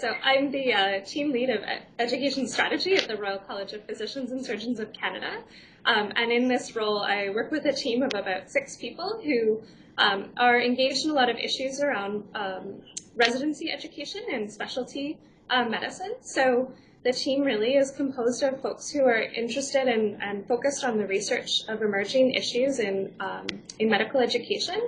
So I'm the team lead of education strategy at the Royal College of Physicians and Surgeons of Canada. And in this role, I work with a team of about 6 people who are engaged in a lot of issues around residency education and specialty medicine. So the team really is composed of folks who are interested in and focused on the research of emerging issues in medical education.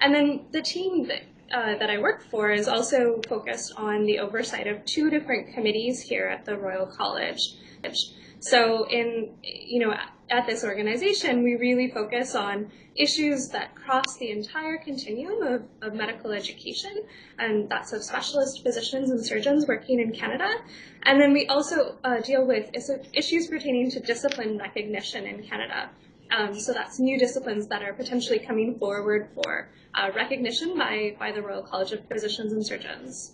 And then the team that I work for is also focused on the oversight of 2 different committees here at the Royal College. So at this organization, we really focus on issues that cross the entire continuum of medical education, and that's of specialist physicians and surgeons working in Canada. And then we also deal with issues pertaining to discipline recognition in Canada. So that's new disciplines that are potentially coming forward for recognition by the Royal College of Physicians and Surgeons.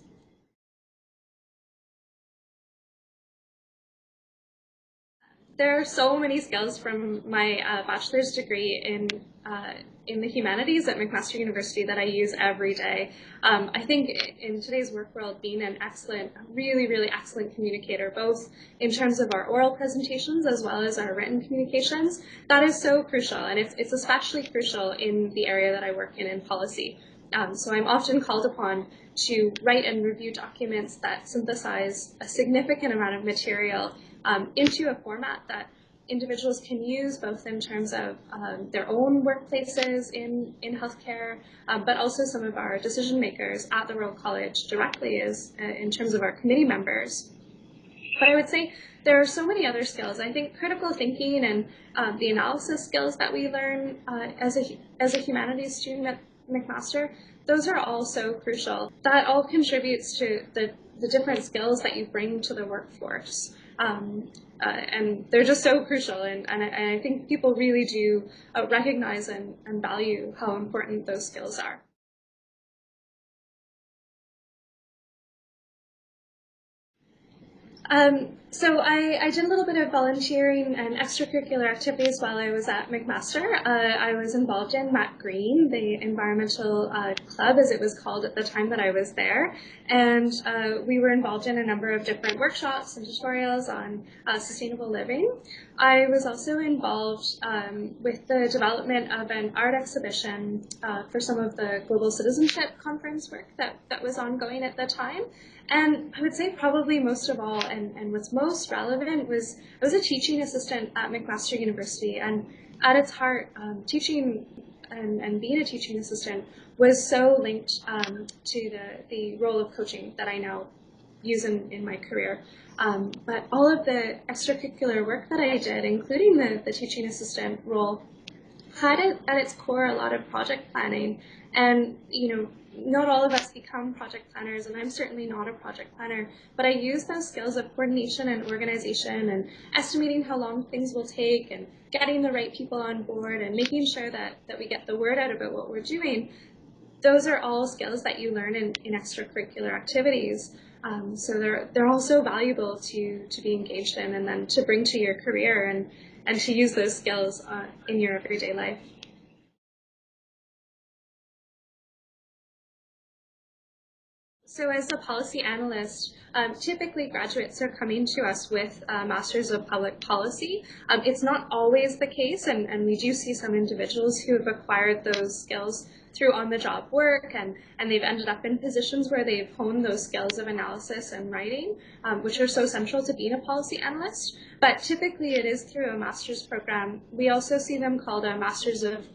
There are so many skills from my bachelor's degree in the humanities at McMaster University that I use every day. I think in today's work world, being an excellent, really excellent communicator, both in terms of our oral presentations as well as our written communications, that is so crucial, and it's especially crucial in the area that I work in policy. So I'm often called upon to write and review documents that synthesize a significant amount of material into a format that individuals can use, both in terms of their own workplaces in healthcare, but also some of our decision makers at the Royal College directly as in terms of our committee members. But I would say there are so many other skills. I think critical thinking and the analysis skills that we learn as a humanities student at McMaster, those are all so crucial. That all contributes to the different skills that you bring to the workforce. And they're just so crucial, and I think people really do recognize and value how important those skills are. So I did a little bit of volunteering and extracurricular activities while I was at McMaster. I was involved in Matt Green, the environmental club, as it was called at the time that I was there. And we were involved in a number of different workshops and tutorials on sustainable living. I was also involved with the development of an art exhibition for some of the Global Citizenship Conference work that was ongoing at the time. And I would say probably most of all, and what's most relevant, was I was a teaching assistant at McMaster University, and at its heart, teaching and being a teaching assistant was so linked to the role of coaching that I now use in my career. But all of the extracurricular work that I did, including the teaching assistant role, had at its core a lot of project planning. And not all of us become project planners, and I'm certainly not a project planner, but I use those skills of coordination and organization and estimating how long things will take and getting the right people on board and making sure that we get the word out about what we're doing. Those are all skills that you learn in extracurricular activities. So they're all so valuable to be engaged in and then to bring to your career and to use those skills in your everyday life. So as a policy analyst, typically graduates are coming to us with a Masters of Public Policy. It's not always the case, and we do see some individuals who have acquired those skills through on-the-job work, and they've ended up in positions where they've honed those skills of analysis and writing, which are so central to being a policy analyst. But typically it is through a master's program. We also see them called a Masters of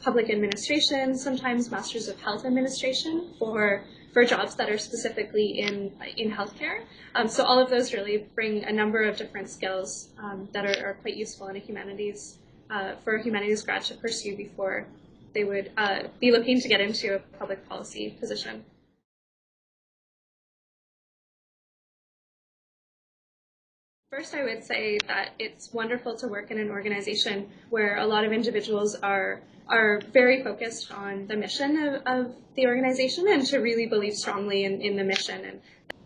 Public Administration, sometimes Masters of Health Administration for jobs that are specifically in healthcare. So all of those really bring a number of different skills that are quite useful in a humanities, for a humanities grad to pursue before they would be looking to get into a public policy position. First, I would say that it's wonderful to work in an organization where a lot of individuals are very focused on the mission of the organization and to really believe strongly in the mission.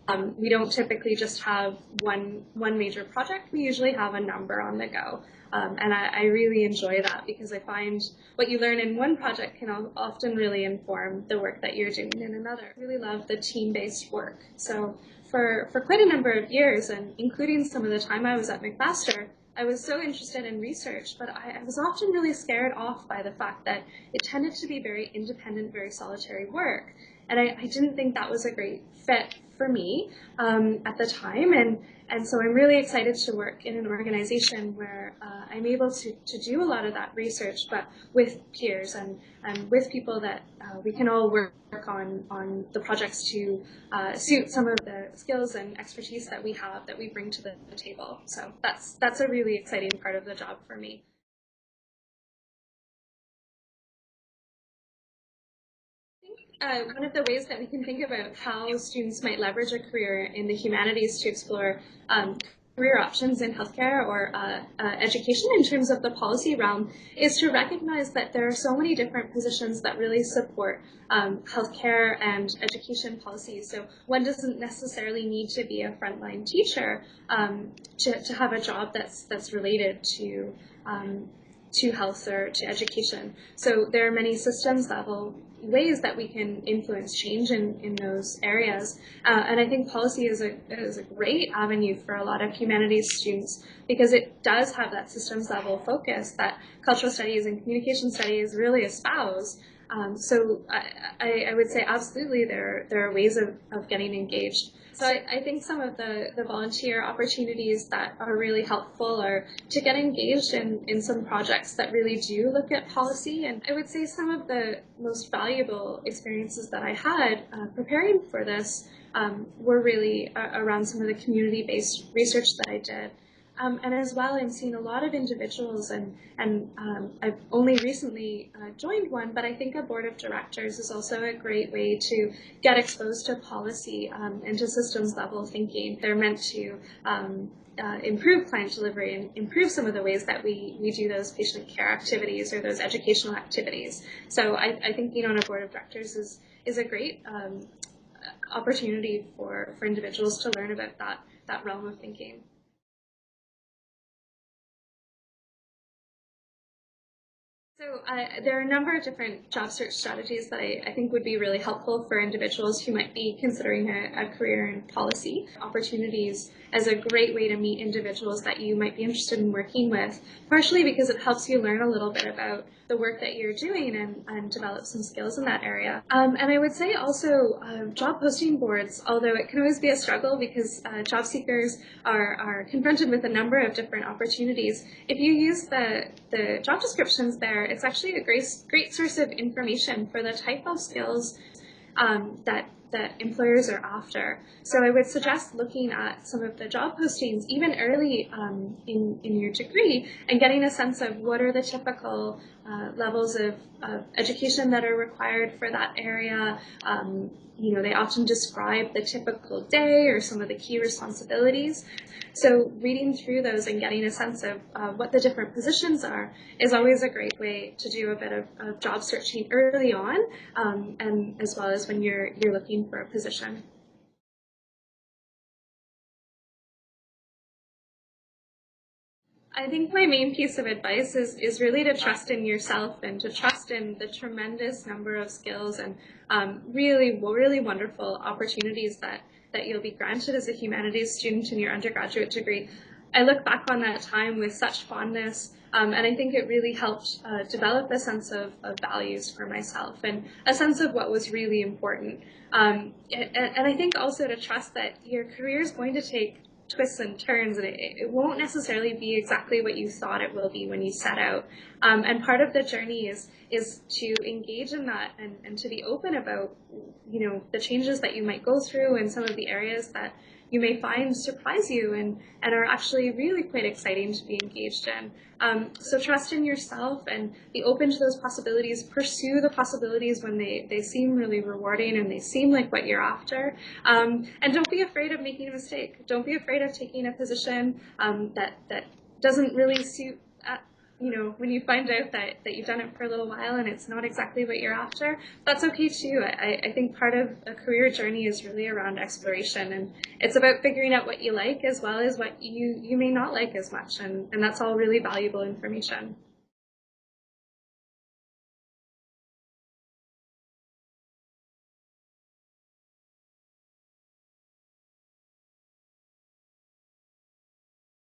And we don't typically just have one major project. We usually have a number on the go. And I really enjoy that because I find what you learn in one project can often really inform the work that you're doing in another. I really love the team-based work. So for quite a number of years, and including some of the time I was at McMaster, I was so interested in research, but I was often really scared off by the fact that it tended to be very independent, very solitary work. And I didn't think that was a great fit for me at the time. And so I'm really excited to work in an organization where I'm able to do a lot of that research, but with peers and with people that we can all work on the projects to suit some of the skills and expertise that we have, that we bring to the table. So that's a really exciting part of the job for me. One of the ways that we can think about how students might leverage a career in the humanities to explore career options in healthcare or education in terms of the policy realm is to recognize that there are so many different positions that really support healthcare and education policies. So one doesn't necessarily need to be a frontline teacher to have a job that's related to health or to education. So there are many systems level ways that we can influence change in those areas. And I think policy is a great avenue for a lot of humanities students because it does have that systems level focus that cultural studies and communication studies really espouse. So I would say absolutely there are ways of getting engaged. So I think some of the volunteer opportunities that are really helpful are to get engaged in some projects that really do look at policy. And I would say some of the most valuable experiences that I had preparing for this were really around some of the community-based research that I did. And as well, I'm seeing a lot of individuals, and I've only recently joined one, but I think a board of directors is also a great way to get exposed to policy and to systems level thinking. They're meant to improve client delivery and improve some of the ways that we do those patient care activities or those educational activities. So I think being on a board of directors is a great opportunity for individuals to learn about that realm of thinking. So there are a number of different job search strategies that I think would be really helpful for individuals who might be considering a career in policy. Opportunities as a great way to meet individuals that you might be interested in working with, partially because it helps you learn a little bit about the work that you're doing and develop some skills in that area. And I would say also job posting boards, although it can always be a struggle because job seekers are confronted with a number of different opportunities. If you use the job descriptions there, it's actually a great source of information for the type of skills that employers are after. So I would suggest looking at some of the job postings even early in your degree and getting a sense of what are the typical levels of education that are required for that area. They often describe the typical day or some of the key responsibilities. So reading through those and getting a sense of what the different positions are is always a great way to do a bit of job searching early on, and as well as when you're looking for a position. I think my main piece of advice is really to trust in yourself and to trust in the tremendous number of skills and really wonderful opportunities that you'll be granted as a humanities student in your undergraduate degree. I look back on that time with such fondness, and I think it really helped develop a sense of values for myself and a sense of what was really important. And I think also to trust that your career is going to take twists and turns, and it won't necessarily be exactly what you thought it will be when you set out. And part of the journey is to engage in that and to be open about, the changes that you might go through and some of the areas that you may find surprise you and are actually really quite exciting to be engaged in. So trust in yourself and be open to those possibilities. Pursue the possibilities when they seem really rewarding and they seem like what you're after. And don't be afraid of making a mistake. Don't be afraid of taking a position that doesn't really suit when you find out that you've done it for a little while and it's not exactly what you're after, that's okay too. I think part of a career journey is really around exploration, and it's about figuring out what you like as well as what you may not like as much, and that's all really valuable information.